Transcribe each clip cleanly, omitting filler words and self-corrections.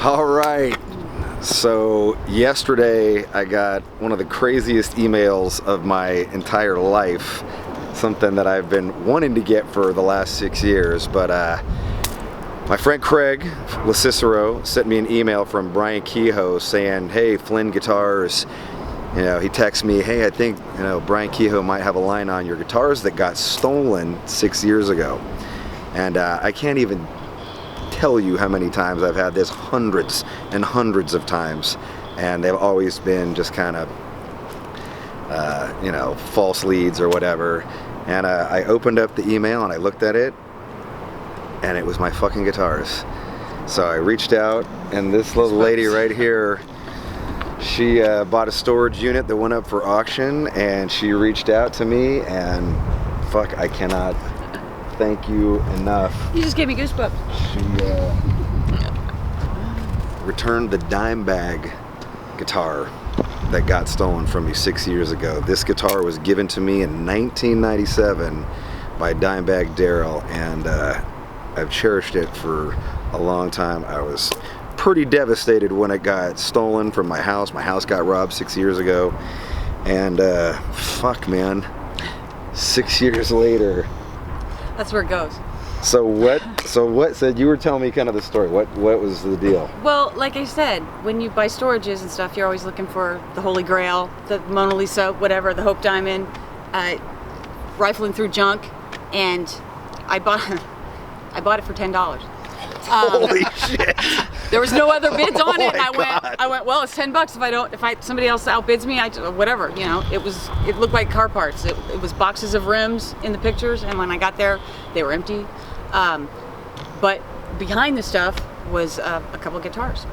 All right. So yesterday I got one of the craziest emails of my entire life. Something that I've been wanting to get for the last 6 years, but my friend Craig LaCicero sent me an email from Brian Kehoe saying, "Hey, Flynn Guitars." You know, he texts me, "Hey, I think Brian Kehoe might have a line on your guitars that got stolen 6 years ago." And I can't even tell you how many times I've had this, hundreds and hundreds of times, and they've always been just kind of false leads or whatever. And I opened up the email and I looked at it, and it was my fucking guitars. So I reached out, and this little lady right here, she bought a storage unit that went up for auction, and she reached out to me, and fuck, I cannot thank you enough. You just gave me goosebumps. She returned the Dimebag guitar that got stolen from me 6 years ago. This guitar was given to me in 1997 by Dimebag Darrell, and I've cherished it for a long time. I was pretty devastated when it got stolen from my house. My house got robbed 6 years ago, and fuck, man, 6 years later. That's where it goes. So what said, you were telling me kind of the story. What was the deal? Well, like I said, when you buy storages and stuff, you're always looking for the Holy Grail, the Mona Lisa, whatever, the Hope Diamond, rifling through junk, and I bought it for $10. Holy shit! There was no other bids on it. Oh my I went, well, it's $10 if somebody else outbids me, whatever, it looked like car parts. It was boxes of rims in the pictures, and when I got there, they were empty. But behind the stuff was a couple of guitars,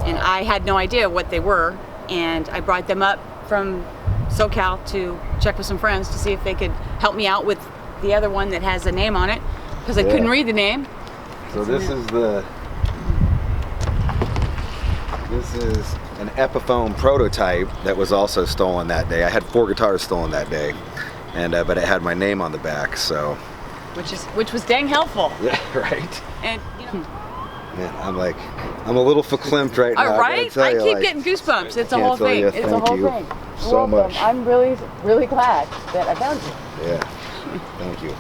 and I had no idea what they were, and I brought them up from SoCal to check with some friends to see if they could help me out with the other one that has a name on it, because I couldn't read the name. So this is an Epiphone prototype that was also stolen that day. I had 4 guitars stolen that day, and but it had my name on the back, so. Which was dang helpful. Yeah, right. And man, I'm a little verklempt right now. Right? I keep getting goosebumps. It's a whole thing. It's a whole thing. So much. I'm really, really glad that I found you. Yeah. Thank you.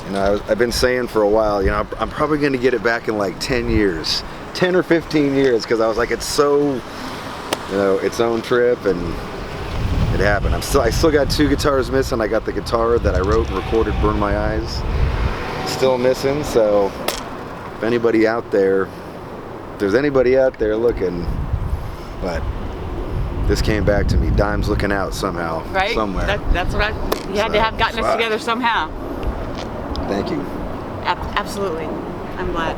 I've been saying for a while, I'm probably going to get it back in like 10 years, 10 or 15 years, because I was like, it's so, its own trip, and it happened. I still got 2 guitars missing. I got the guitar that I wrote and recorded, Burn My Eyes, still missing. So if there's anybody out there looking, but this came back to me. Dime's looking out somehow, right? Somewhere. That's what you had to have gotten us together somehow. Thank you. Absolutely. I'm glad.